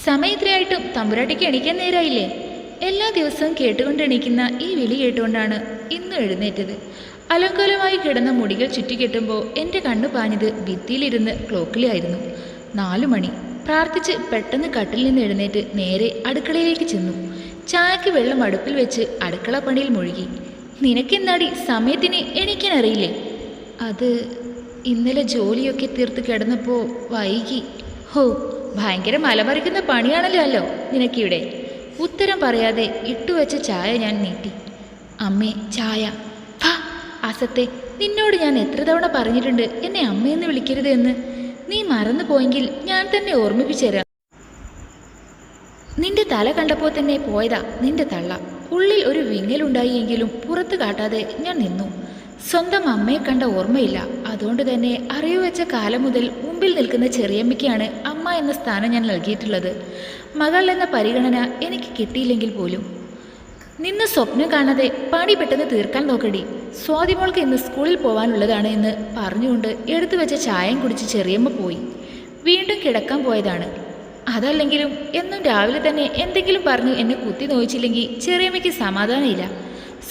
സമയത്രയായിട്ടും തമ്പുരാട്ടിക്ക് എണീക്കാൻ നേരായില്ലേ? എല്ലാ ദിവസവും കേട്ടുകൊണ്ട് എണീക്കുന്ന ഈ വിളി കേട്ടുകൊണ്ടാണ് ഇന്നും എഴുന്നേറ്റത്. അലങ്കോലമായി കിടന്ന മുടികൾ ചുറ്റിക്കെട്ടുമ്പോൾ എൻ്റെ കണ്ണു പാഞ്ഞത് ഭിത്തിയിലിരുന്ന് ക്ലോക്കിലായിരുന്നു. 4 മണി. പ്രാർത്ഥിച്ച് പെട്ടെന്ന് കട്ടിൽ നിന്ന് എഴുന്നേറ്റ് നേരെ അടുക്കളയിലേക്ക് ചെന്നു. ചായക്ക് വെള്ളം അടുപ്പിൽ വെച്ച് അടുക്കള പണിയിൽ മുഴുകി. നിനക്കെന്താടി സമയത്തിന് എണീക്കാൻ അറിയില്ലേ? അത് ഇന്നലെ ജോലിയൊക്കെ തീർത്ത് കിടന്നപ്പോൾ വൈകി. ഹോ, ഭയങ്കര മലമറിക്കുന്ന പണിയാണല്ലോ അല്ലോ നിനക്കിവിടെ. ഉത്തരം പറയാതെ ഇട്ടുവെച്ച ചായ ഞാൻ നീട്ടി. അമ്മേ, ചായ. ഫാ അസത്തെ, നിന്നോട് ഞാൻ എത്ര തവണ പറഞ്ഞിട്ടുണ്ട് എന്നെ അമ്മയെന്ന് വിളിക്കരുത് എന്ന്. നീ മറന്നു പോയെങ്കിൽ ഞാൻ തന്നെ ഓർമ്മിപ്പിച്ചുതരാം. നിന്റെ തല കണ്ടപ്പോൾ തന്നെ പോയതാ നിന്റെ തള്ള. ഉള്ളിൽ ഒരു വിങ്ങലുണ്ടായി എങ്കിലും പുറത്ത് കാട്ടാതെ ഞാൻ നിന്നു. സ്വന്തം അമ്മയെ കണ്ട ഓർമ്മയില്ല. അതുകൊണ്ട് തന്നെ അറിവ് വെച്ച കാലം മുതൽ മുമ്പിൽ നിൽക്കുന്ന ചെറിയമ്മയ്ക്കാണ് അമ്മ എന്ന സ്ഥാനം ഞാൻ നൽകിയിട്ടുള്ളത്. മകൾ എന്ന പരിഗണന എനിക്ക് കിട്ടിയില്ലെങ്കിൽ പോലും. നിന്ന് സ്വപ്നം കാണാതെ പണി പെട്ടെന്ന് തീർക്കാൻ നോക്കടി. സ്വാതിമോൾക്ക് ഇന്ന് സ്കൂളിൽ പോകാനുള്ളതാണ് എന്ന് പറഞ്ഞുകൊണ്ട് എടുത്തു വെച്ച ചായയും കുടിച്ച് ചെറിയമ്മ പോയി. വീണ്ടും കിടക്കാൻ പോയതാണ്. അതല്ലെങ്കിലും എന്നും രാവിലെ തന്നെ എന്തെങ്കിലും പറഞ്ഞ് എന്നെ കുത്തി നോയിച്ചില്ലെങ്കിൽ ചെറിയമ്മയ്ക്ക് സമാധാനമില്ല.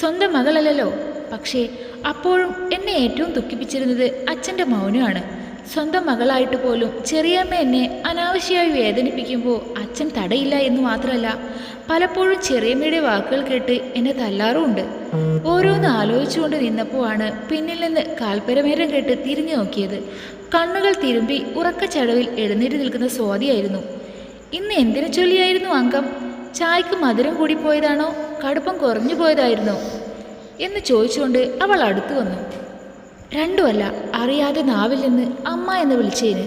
സ്വന്തം മകളല്ലല്ലോ. പക്ഷേ അപ്പോഴും എന്നെ ഏറ്റവും ദുഃഖിപ്പിച്ചിരുന്നത് അച്ഛൻ്റെ മൗനമാണ്. സ്വന്തം മകളായിട്ട് പോലും ചെറിയമ്മ എന്നെ അനാവശ്യമായി വേദനിപ്പിക്കുമ്പോൾ അച്ഛൻ തടയില്ല എന്ന് മാത്രമല്ല, പലപ്പോഴും ചെറിയമ്മയുടെ വാക്കുകൾ കേട്ട് എന്നെ തല്ലാറുമുണ്ട്. ഓരോന്ന് ആലോചിച്ചുകൊണ്ട് നിന്നപ്പോഴാണ് പിന്നിൽ നിന്ന് കാൽപ്പരമേരം കേട്ട് തിരിഞ്ഞു നോക്കിയത്. കണ്ണുകൾ തിരുമ്പി ഉറക്കച്ചടവിൽ എഴുന്നേറ്റ് നിൽക്കുന്ന സ്വാതിയായിരുന്നു. ഇന്ന് എന്തിനു ചൊല്ലിയായിരുന്നു അംഗം? ചായക്ക് മധുരം കൂടിപ്പോയതാണോ കടുപ്പം കുറഞ്ഞു പോയതായിരുന്നോ എന്ന് ചോദിച്ചുകൊണ്ട് അവൾ അടുത്തു വന്നു. രണ്ടുമല്ല, അറിയാതെ നാവിൽ നിന്ന് അമ്മ എന്ന് വിളിച്ചതിന്.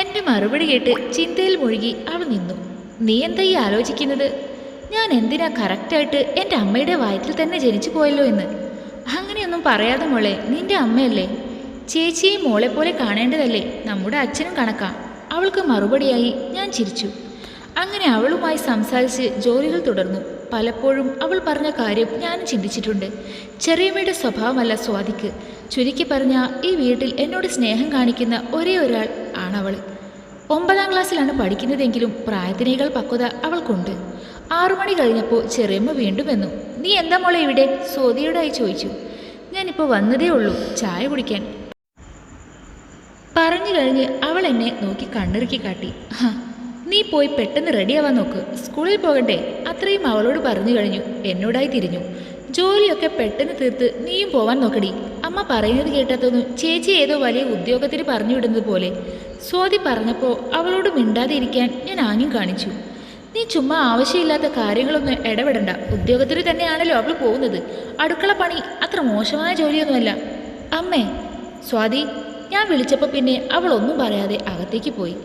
എൻ്റെ മറുപടി കേട്ട് ചിന്തയിൽ മുഴുകി അവൾ നിന്നു. നീ എന്താ ഈ ആലോചിക്കുന്നത്? ഞാൻ എന്തിനാ കറക്റ്റായിട്ട് എൻ്റെ അമ്മയുടെ വയറ്റിൽ തന്നെ ജനിച്ചു പോയല്ലോ എന്ന്? അങ്ങനെയൊന്നും പറയാതെ മോളെ, നിന്റെ അമ്മയല്ലേ. ചേച്ചിയെയും മോളെ പോലെ കാണേണ്ടതല്ലേ? നമ്മുടെ അച്ഛനും കണക്കാ. അവൾക്ക് മറുപടിയായി ഞാൻ ചിരിച്ചു. അങ്ങനെ അവളുമായി സംസാരിച്ച് ജോലികൾ തുടർന്നു. പലപ്പോഴും അവൾ പറഞ്ഞ കാര്യം ഞാനും ചിന്തിച്ചിട്ടുണ്ട്. ചെറിയമ്മയുടെ സ്വഭാവമല്ല സ്വാതിക്ക്. ചുരുക്കി പറഞ്ഞ ഈ വീട്ടിൽ എന്നോട് സ്നേഹം കാണിക്കുന്ന ഒരേ ഒരാൾ ആണവൾ. 9ാം ക്ലാസ്സിലാണ് പഠിക്കുന്നതെങ്കിലും പ്രായത്തിനേക്കാൾ പക്വത അവൾക്കുണ്ട്. 6 മണി കഴിഞ്ഞപ്പോൾ ചെറിയമ്മ വീണ്ടും വന്നു. നീ എന്താ മോളെ ഇവിടെ? സ്വാതിയോടായി ചോദിച്ചു. ഞാനിപ്പോൾ വന്നതേ ഉള്ളൂ ചായ കുടിക്കാൻ. പറഞ്ഞു കഴിഞ്ഞ് അവൾ എന്നെ നോക്കി കണ്ണിറുക്കി കാട്ടി. നീ പോയി പെട്ടെന്ന് റെഡിയാവാൻ നോക്ക്, സ്കൂളിൽ പോകണ്ടേ? അത്രയും അവളോട് പറഞ്ഞു കഴിഞ്ഞു. എന്നോടായി തിരിഞ്ഞു. ജോലിയൊക്കെ പെട്ടെന്ന് തീർത്ത് നീയും പോവാൻ നോക്കടി. അമ്മ പറയുന്നത് കേട്ടാത്തൊന്നും ചേച്ചി ഏതോ വലിയ ഉദ്യോഗത്തിന് പറഞ്ഞു വിടുന്നത് പോലെ. സ്വാതി പറഞ്ഞപ്പോൾ അവളോട് മിണ്ടാതെ ഇരിക്കാൻ ഞാൻ ആംഗ്യം കാണിച്ചു. നീ ചുമ്മാ ആവശ്യമില്ലാത്ത കാര്യങ്ങളൊന്നും ഇടപെടണ്ട. ഉദ്യോഗത്തിന് തന്നെയാണല്ലോ അവൾ പോകുന്നത്. അടുക്കള പണി അത്ര മോശമായ ജോലിയൊന്നുമല്ല. അമ്മേ. സ്വാതി. ഞാൻ വിളിച്ചപ്പോൾ പിന്നെ അവൾ ഒന്നും പറയാതെ അകത്തേക്ക് പോയി.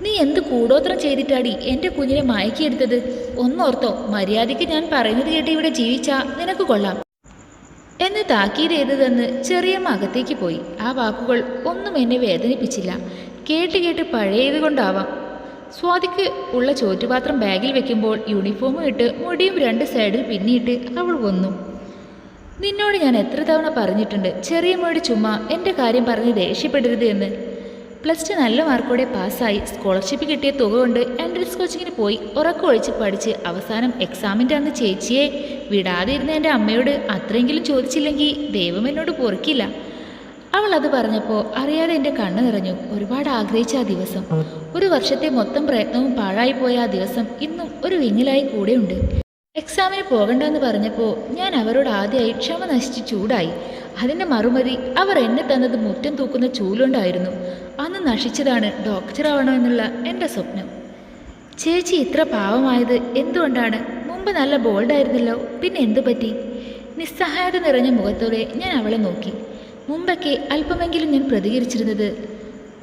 നീ എന്ത് കൂടോത്രം ചെയ്തിട്ടാടി എൻ്റെ കുഞ്ഞിനെ മയക്കിയെടുത്തത്? ഒന്നോർത്തോ, മര്യാദയ്ക്ക് ഞാൻ പറയുന്നത് കേട്ട് ഇവിടെ ജീവിച്ചാ നിനക്ക് കൊള്ളാം എന്ന് താക്കീത് ചെയ്തതെന്ന് ചെറിയമ്മ അകത്തേക്ക് പോയി. ആ വാക്കുകൾ ഒന്നും എന്നെ വേദനിപ്പിച്ചില്ല. കേട്ട് കേട്ട് പഴയത് കൊണ്ടാവാം. സ്വാതിക്ക് ഉള്ള ചോറ്റുപാത്രം ബാഗിൽ വെക്കുമ്പോൾ യൂണിഫോമും ഇട്ട് മുടിയും 2 സൈഡിൽ പിന്നിയിട്ട് അവൾ വന്നു. നിന്നോട് ഞാൻ എത്ര തവണ പറഞ്ഞിട്ടുണ്ട് ചെറിയമ്മയോട് ചുമ്മാ എൻ്റെ കാര്യം പറഞ്ഞ് ദേഷ്യപ്പെടരുത് എന്ന്. +2 നല്ല മാർക്കോടെ പാസ്സായി സ്കോളർഷിപ്പ് കിട്ടിയ തുക കൊണ്ട് എൻട്രൻസ് കോച്ചിങ്ങിന് പോയി ഉറക്കമൊഴിച്ച് പഠിച്ച് അവസാനം എക്സാമിൻ്റെ അന്ന് ചേച്ചിയെ വിടാതെ ഇരുന്ന എൻ്റെ അമ്മയോട് അത്രയെങ്കിലും ചോദിച്ചില്ലെങ്കിൽ ദൈവം എന്നോട് പൊറുക്കില്ല. അവൾ അത് പറഞ്ഞപ്പോൾ അറിയാതെ എൻ്റെ കണ്ണ് നിറഞ്ഞു. ഒരുപാട് ആഗ്രഹിച്ച ആ ദിവസം, 1 വർഷത്തെ മൊത്തം പ്രയത്നവും പാഴായിപ്പോയ ആ ദിവസം ഇന്നും ഒരു വിങ്ങലായി കൂടെയുണ്ട്. എക്സാമിന് പോകണ്ടെന്ന് പറഞ്ഞപ്പോൾ ഞാൻ അവരോട് ആദ്യമായി ക്ഷമ നശിച്ച് ചൂടായി. അതിൻ്റെ മറുപടി അവർ എന്നെ തന്നത് മുറ്റം തൂക്കുന്ന ചൂലുകൊണ്ടായിരുന്നു. അന്ന് നശിച്ചതാണ് ഡോക്ടറാവണമെന്നുള്ള എൻ്റെ സ്വപ്നം. ചേച്ചി ഇത്ര പാവമായത് എന്തുകൊണ്ടാണ്? മുമ്പ് നല്ല ബോൾഡായിരുന്നല്ലോ, പിന്നെ എന്തു പറ്റി? നിസ്സഹായത നിറഞ്ഞ മുഖത്തോടെ ഞാൻ അവളെ നോക്കി. മുമ്പൊക്കെ അല്പമെങ്കിലും ഞാൻ പ്രതികരിച്ചിരുന്നത്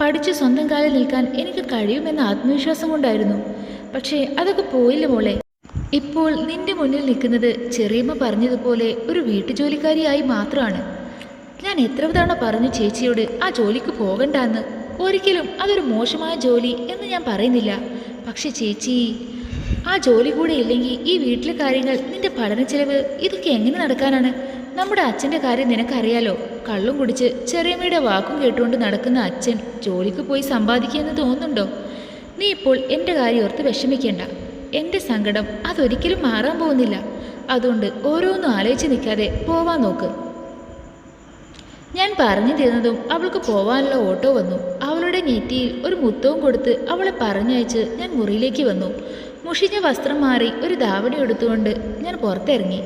പഠിച്ച് സ്വന്തം കാലിൽ നിൽക്കാൻ എനിക്ക് കഴിയുമെന്ന ആത്മവിശ്വാസം കൊണ്ടായിരുന്നു. പക്ഷേ അതൊക്കെ പോയില്ല മോളെ. ഇപ്പോൾ നിന്റെ മുന്നിൽ നിൽക്കുന്നത് ചെറിയമ്മ പറഞ്ഞതുപോലെ ഒരു വീട്ടുജോലിക്കാരിയായി മാത്രമാണ്. ഞാൻ എത്ര തവണ പറഞ്ഞു ചേച്ചിയോട് ആ ജോലിക്ക് പോകണ്ടെന്ന്. ഒരിക്കലും അതൊരു മോശമായ ജോലി എന്ന് ഞാൻ പറയുന്നില്ല. പക്ഷെ ചേച്ചി, ആ ജോലി കൂടെ ഇല്ലെങ്കിൽ ഈ വീട്ടിലെ കാര്യങ്ങൾ, നിന്റെ പഠന ചെലവ്, ഇതൊക്കെ എങ്ങനെ നടക്കാനാണ്? നമ്മുടെ അച്ഛൻ്റെ കാര്യം നിനക്കറിയാലോ. കള്ളും കുടിച്ച് ചെറിയമ്മയുടെ വാക്കും കേട്ടുകൊണ്ട് നടക്കുന്ന അച്ഛൻ ജോലിക്ക് പോയി സമ്പാദിക്കുമെന്ന് തോന്നുന്നുണ്ടോ? നീ ഇപ്പോൾ എൻ്റെ കാര്യം ഓർത്ത് വിഷമിക്കേണ്ട. എൻ്റെ സങ്കടം അതൊരിക്കലും മാറാൻ പോകുന്നില്ല. അതുകൊണ്ട് ഓരോന്നും ആലോചിച്ച് നിൽക്കാതെ പോവാൻ നോക്ക്. ഞാൻ പറഞ്ഞു തീർന്നതും അവൾക്ക് പോവാനുള്ള ഓട്ടോ വന്നു. അവളുടെ നെറ്റിയിൽ ഒരു മുത്തവും കൊടുത്ത് അവളെ പറഞ്ഞയച്ച് ഞാൻ മുറിയിലേക്ക് വന്നു. മുഷിഞ്ഞ വസ്ത്രം മാറി ഒരു ധാവണി എടുത്തുകൊണ്ട് ഞാൻ പുറത്തിറങ്ങി.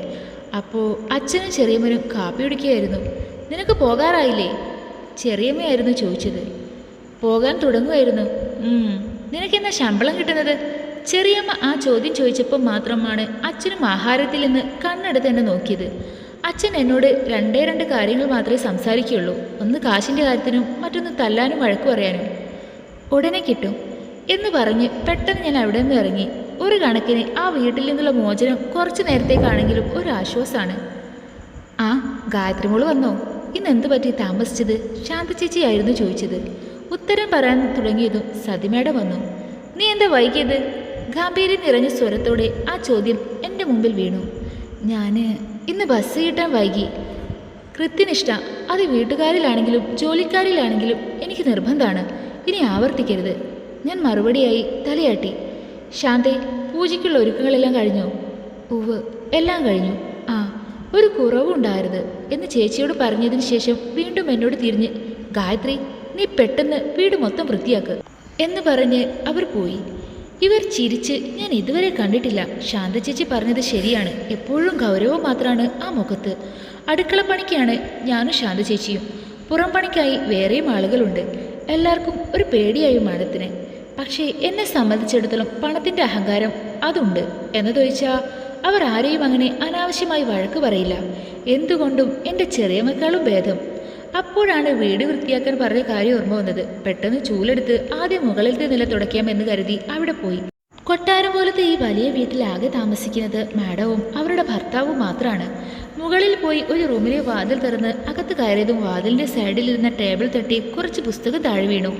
അപ്പോൾ അച്ഛനും ചെറിയമ്മനും കാപ്പി കുടിക്കുകയായിരുന്നു. നിനക്ക് പോകാറായില്ലേ? ചെറിയമ്മയായിരുന്നു ചോദിച്ചത്. പോകാൻ തുടങ്ങുമായിരുന്നു. നിനക്കെന്നാ ശമ്പളം കിട്ടുന്നത്? ചെറിയമ്മ ആ ചോദ്യം ചോദിച്ചപ്പോൾ മാത്രമാണ് അച്ഛനും ആഹാരത്തിൽ നിന്ന് കണ്ണെടുത്ത് എന്നെ നോക്കിയത്. അച്ഛൻ എന്നോട് രണ്ട് കാര്യങ്ങൾ മാത്രമേ സംസാരിക്കുകയുള്ളൂ. ഒന്ന് കാശിൻ്റെ കാര്യത്തിനും മറ്റൊന്ന് തല്ലാനും വഴക്കു പറയാനും. ഉടനെ കിട്ടും എന്ന് പറഞ്ഞ് പെട്ടെന്ന് ഞാൻ അവിടെ നിന്ന് ഇറങ്ങി. ഒരു കണക്കിന് ആ വീട്ടിൽ നിന്നുള്ള മോചനം കുറച്ച് നേരത്തേക്കാണെങ്കിലും ഒരു ആശ്വാസമാണ്. ആ ഗായത്രി മോള് വന്നോ? ഇന്ന് എന്ത് പറ്റി താമസിച്ചത്? ശാന്ത ചേച്ചിയായിരുന്നു ചോദിച്ചത്. ഉത്തരം പറയാൻ തുടങ്ങിയതും സതിമേടം വന്നു. നീ എന്താ വൈകിയത്? ഗാംഭീര്യം നിറഞ്ഞ സ്വരത്തോടെ ആ ചോദ്യം എൻ്റെ മുമ്പിൽ വീണു. ഞാൻ ഇന്ന് ബസ് കിട്ടാൻ വൈകി. കൃത്യനിഷ്ഠ അത് വീട്ടുകാരിലാണെങ്കിലും ജോലിക്കാരിലാണെങ്കിലും എനിക്ക് നിർബന്ധമാണ്. ഇനി ആവർത്തിക്കരുത്. ഞാൻ മറുപടിയായി തലയാട്ടി. ശാന്തേ, പൂജയ്ക്കുള്ള ഒരുക്കങ്ങളെല്ലാം കഴിഞ്ഞോ? ഉവ്, എല്ലാം കഴിഞ്ഞു. ആ, ഒരു കുറവുണ്ടായിരുന്നു എന്ന് ചേച്ചിയോട് പറഞ്ഞതിന് ശേഷം വീണ്ടും എന്നോട് തിരിഞ്ഞ്, ഗായത്രി, നീ പെട്ടെന്ന് വീട് മൊത്തം വൃത്തിയാക്ക് എന്ന് പറഞ്ഞ് അവർ പോയി. ഇവർ ചിരിച്ച് ഞാൻ ഇതുവരെ കണ്ടിട്ടില്ല. ശാന്ത ചേച്ചി പറഞ്ഞത് ശരിയാണ്. എപ്പോഴും ഗൗരവം മാത്രമാണ് ആ മുഖത്ത്. അടുക്കളപ്പണിക്കാണ് ഞാനും ശാന്ത ചേച്ചിയും. പുറം പണിക്കായി വേറെയും ആളുകളുണ്ട്. എല്ലാവർക്കും ഒരു പേടിയായും മാഡത്തിന്. പക്ഷേ എന്നെ സംബന്ധിച്ചിടത്തോളം പണത്തിൻ്റെ അഹങ്കാരം അതുണ്ട് എന്നതൊഴിച്ചാൽ അവർ ആരെയും അങ്ങനെ അനാവശ്യമായി വഴക്ക് പറയില്ല. എന്തുകൊണ്ടും എൻ്റെ ചെറിയമക്കളും ഭേദം. അപ്പോഴാണ് വീട് വൃത്തിയാക്കാൻ പറഞ്ഞ കാര്യം ഓർമ്മ വന്നത്. പെട്ടെന്ന് ചൂലെടുത്ത് ആദ്യം മുകളിലത്തെ നില തുടയ്ക്കാമെന്ന് കരുതി അവിടെ പോയി. കൊട്ടാരം പോലത്തെ ഈ വലിയ വീട്ടിലാകെ താമസിക്കുന്നത് മാഡവും അവരുടെ ഭർത്താവും മാത്രമാണ്. മുകളിൽ പോയി ഒരു റൂമിലെ വാതിൽ തുറന്ന് അകത്ത് കയറിയതും വാതിലിൻ്റെ സൈഡിലിരുന്ന ടേബിൾ തട്ടി കുറച്ച് പുസ്തകം താഴെ വീണു.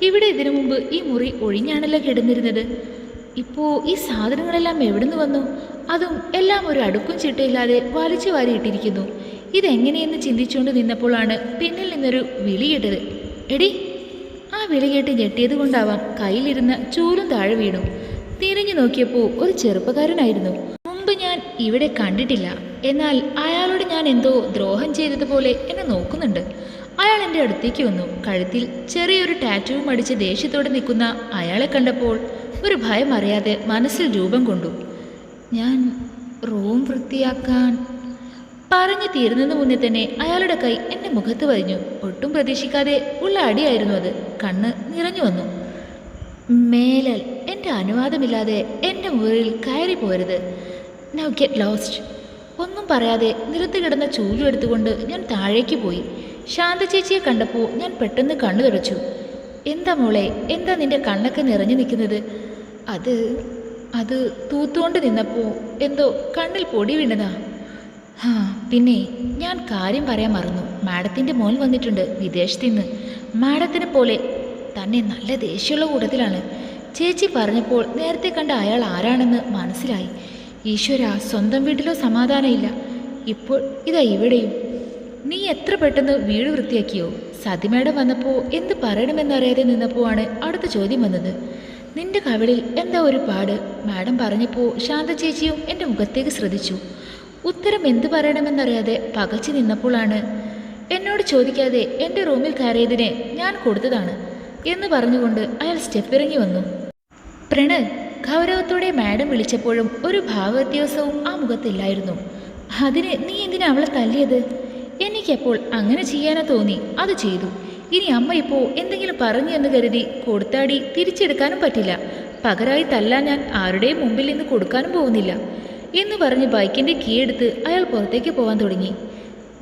ഇവിടെ ഇതിനു മുമ്പ് ഈ മുറി ഒഴിഞ്ഞാണല്ലോ കിടന്നിരുന്നത്. ഇപ്പോൾ ഈ സാധനങ്ങളെല്ലാം എവിടുന്ന് വന്നു? അതും എല്ലാം ഒരു അടുക്കും ചിട്ടയില്ലാതെ വലിച്ചു വാരിയിട്ടിരിക്കുന്നു. ഇതെങ്ങനെയെന്ന് ചിന്തിച്ചുകൊണ്ട് നിന്നപ്പോഴാണ് പിന്നിൽ നിന്നൊരു വിളി കേട്ടത്. എടി! ആ വിളി കേട്ട് ഞെട്ടിയത് കൊണ്ടാവാം കയ്യിലിരുന്ന ചൂലും താഴെ വീണു. തിരിഞ്ഞു നോക്കിയപ്പോൾ ഒരു ചെറുപ്പക്കാരനായിരുന്നു. മുമ്പ് ഞാൻ ഇവിടെ കണ്ടിട്ടില്ല. എന്നാൽ അയാളോട് ഞാൻ എന്തോ ദ്രോഹം ചെയ്തതുപോലെ എന്നെ നോക്കുന്നുണ്ട്. അയാൾ എൻ്റെ അടുത്തേക്ക് വന്നു. കഴുത്തിൽ ചെറിയൊരു ടാറ്റുവും അടിച്ച് ദേഷ്യത്തോടെ നിൽക്കുന്ന അയാളെ കണ്ടപ്പോൾ ഒരു ഭയം അറിയാതെ മനസ്സിൽ രൂപം കൊണ്ടു. ഞാൻ റൂം വൃത്തിയാക്കാൻ പറഞ്ഞു തീരുന്നതിന് മുന്നേ തന്നെ അയാളുടെ കൈ എൻ്റെ മുഖത്ത് വരിഞ്ഞു. ഒട്ടും പ്രതീക്ഷിക്കാതെ ഉള്ള അടിയായിരുന്നു അത്. കണ്ണ് നിറഞ്ഞു വന്നു. മേലാൽ എൻ്റെ അനുവാദമില്ലാതെ എൻ്റെ മുറിയിൽ കയറി പോരുത്. Now get lost. ഒന്നും പറയാതെ നിലത്ത് കിടന്ന ചൂലും എടുത്തുകൊണ്ട് ഞാൻ താഴേക്ക് പോയി. ശാന്ത ചേച്ചിയെ കണ്ടപ്പോൾ ഞാൻ പെട്ടെന്ന് കണ്ണു തുടച്ചു. എന്താ മോളെ, എന്താ നിന്റെ കണ്ണൊക്കെ നിറഞ്ഞു നിൽക്കുന്നത്? അത് തൂത്തുകൊണ്ട് നിന്നപ്പോൾ എന്തോ കണ്ണിൽ പൊടി വീണതാ. പിന്നെ ഞാൻ കാര്യം പറയാൻ മറന്നു. മാഡത്തിൻ്റെ മോൻ വന്നിട്ടുണ്ട് വിദേശത്തു നിന്ന്. മാഡത്തിനെ പോലെ തന്നെ നല്ല ദേഷ്യമുള്ള കൂട്ടത്തിലാണ്. ചേച്ചി പറഞ്ഞപ്പോൾ നേരത്തെ കണ്ട അയാൾ ആരാണെന്ന് മനസ്സിലായി. ഈശ്വര, സ്വന്തം വീട്ടിലോ സമാധാനമില്ല. ഇപ്പോൾ ഇതാ ഇവിടെയും. നീ എത്ര പെട്ടെന്ന് വീട് വൃത്തിയാക്കിയോ? സതിമേടം വന്നപ്പോൾ എന്ത് പറയണമെന്നറിയാതെ നിന്നപ്പോഴാണ് അടുത്ത ചോദ്യം വന്നത്. നിന്റെ കവിളിൽ എന്താ ഒരു പാട്? മാഡം പറഞ്ഞപ്പോൾ ശാന്ത ചേച്ചിയും എൻ്റെ മുഖത്തേക്ക് ശ്രദ്ധിച്ചു. ഉത്തരം എന്ത് പറയണമെന്നറിയാതെ പകച്ചു നിന്നപ്പോഴാണ് എന്നോട് ചോദിക്കാതെ എൻ്റെ റൂമിൽ കയറിയതിനെ ഞാൻ കൊടുത്തതാണ് എന്ന് പറഞ്ഞുകൊണ്ട് അയാൾ സ്റ്റെപ്പിറങ്ങി വന്നു. പ്രണവ്, ഗൗരവത്തോടെ മാഡം വിളിച്ചപ്പോഴും ഒരു ഭാവവ്യത്യാസവും ആ മുഖത്തില്ലായിരുന്നു. അതിന് നീ എന്തിനാ അവളെ തല്ലിയത്? എനിക്കപ്പോൾ അങ്ങനെ ചെയ്യാനോ തോന്നി, അത് ചെയ്തു. ഇനി അമ്മ ഇപ്പോൾ എന്തെങ്കിലും പറഞ്ഞു എന്ന് കരുതി കൊടുത്താടി തിരിച്ചെടുക്കാനും പറ്റില്ല. പകരമായി തല്ലാൻ ഞാൻ ആരുടെയും മുമ്പിൽ നിന്ന് കൊടുക്കാനും പോകുന്നില്ല എന്ന് പറഞ്ഞ് ബൈക്കിൻ്റെ കീ എടുത്ത് അയാൾ പുറത്തേക്ക് പോകാൻ തുടങ്ങി.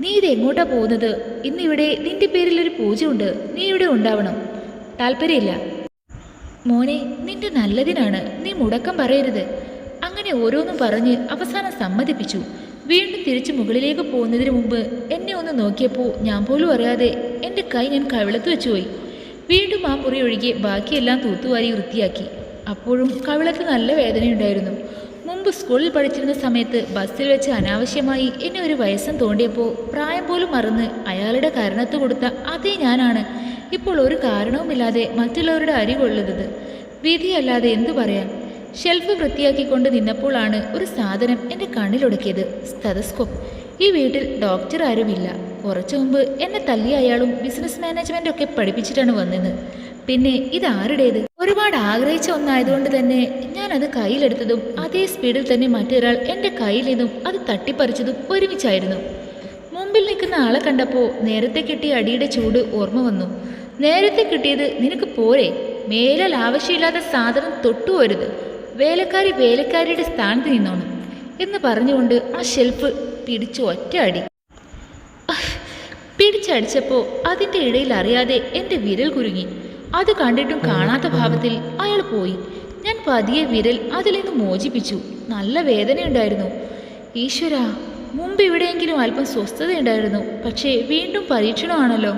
നീ ഇത് എങ്ങോട്ടാ പോകുന്നത്? ഇന്നിവിടെ നിന്റെ പേരിലൊരു പൂജ ഉണ്ട്. നീ ഇവിടെ ഉണ്ടാവണം. താല്പര്യമില്ല മോനെ, നിന്റെ നല്ലതിനാണ്. നീ മുടക്കം പറയരുത്. അങ്ങനെ ഓരോന്നും പറഞ്ഞ് അവസാനം സമ്മതിപ്പിച്ചു. വീണ്ടും തിരിച്ച് മുകളിലേക്ക് പോകുന്നതിന് മുമ്പ് എന്നെ ഒന്ന് നോക്കിയപ്പോൾ ഞാൻ പോലും അറിയാതെ എൻ്റെ കൈ ഞാൻ കവിളത്ത് വെച്ചുപോയി. വീണ്ടും ആ മുറി ഒഴികെ ബാക്കിയെല്ലാം തൂത്തുവാരി വൃത്തിയാക്കി. അപ്പോഴും കവിളത്ത് നല്ല വേദനയുണ്ടായിരുന്നു. മുമ്പ് സ്കൂളിൽ പഠിച്ചിരുന്ന സമയത്ത് ബസ്സിൽ വെച്ച് അനാവശ്യമായി എന്നെ ഒരു വയസ്സം തോണ്ടിയപ്പോൾ പ്രായം പോലും മറന്ന് അയാളുടെ കരണത്ത് കൊടുത്ത അതേ ഞാനാണ് ഇപ്പോൾ ഒരു കാരണവുമില്ലാതെ മറ്റുള്ളവരുടെ അരി കൊള്ളുന്നത്. വിധിയല്ലാതെ എന്തു പറയാൻ. ഷെൽഫ് വൃത്തിയാക്കിക്കൊണ്ട് നിന്നപ്പോഴാണ് ഒരു സാധനം എൻ്റെ കണ്ണിലൊടുക്കിയത്. സ്റ്റെതസ്കോപ്പ്. ഈ വീട്ടിൽ ഡോക്ടർ ആരുമില്ല. കുറച്ചു മുമ്പ് എന്നെ തല്ലിയ അയാളും ബിസിനസ് മാനേജ്മെൻ്റ് ഒക്കെ പഠിപ്പിച്ചിട്ടാണ് വന്നത്. പിന്നെ ഇതാരുടേത്? ഒരുപാട് ആഗ്രഹിച്ച ഒന്നായതുകൊണ്ട് തന്നെ ഞാനത് കയ്യിലെടുത്തതും അതേ സ്പീഡിൽ തന്നെ മറ്റൊരാൾ എൻ്റെ കയ്യിൽ നിന്നും അത് തട്ടിപ്പറിച്ചതും ഒരുമിച്ചായിരുന്നു. മുമ്പിൽ നിൽക്കുന്ന ആളെ കണ്ടപ്പോൾ നേരത്തെ കിട്ടിയ അടിയുടെ ചൂട് ഓർമ്മ വന്നു. നേരത്തെ കിട്ടിയത് നിനക്ക് പോരെ? മേലാൽ ആവശ്യമില്ലാത്ത സാധനം തൊട്ടുപോരുത്. വേലക്കാരി വേലക്കാരിയുടെ സ്ഥാനത്ത് നിന്നോണം എന്ന് പറഞ്ഞുകൊണ്ട് ആ ഷെൽഫ് പിടിച്ചു ഒറ്റ അടി. പിടിച്ചടിച്ചപ്പോൾ അതിൻ്റെ ഇടയിൽ അറിയാതെ എൻ്റെ വിരൽ കുരുങ്ങി. അത് കണ്ടിട്ടും കാണാത്ത ഭാവത്തിൽ അയാൾ പോയി. ഞാൻ പതിയെ വിരൽ അതിൽ നിന്ന് മോചിപ്പിച്ചു. നല്ല വേദനയുണ്ടായിരുന്നു. ഈശ്വരാ, മുമ്പ് എവിടെയെങ്കിലും അല്പം സ്വസ്ഥതയുണ്ടായിരുന്നു. പക്ഷേ വീണ്ടും പരീക്ഷണമാണല്ലോ.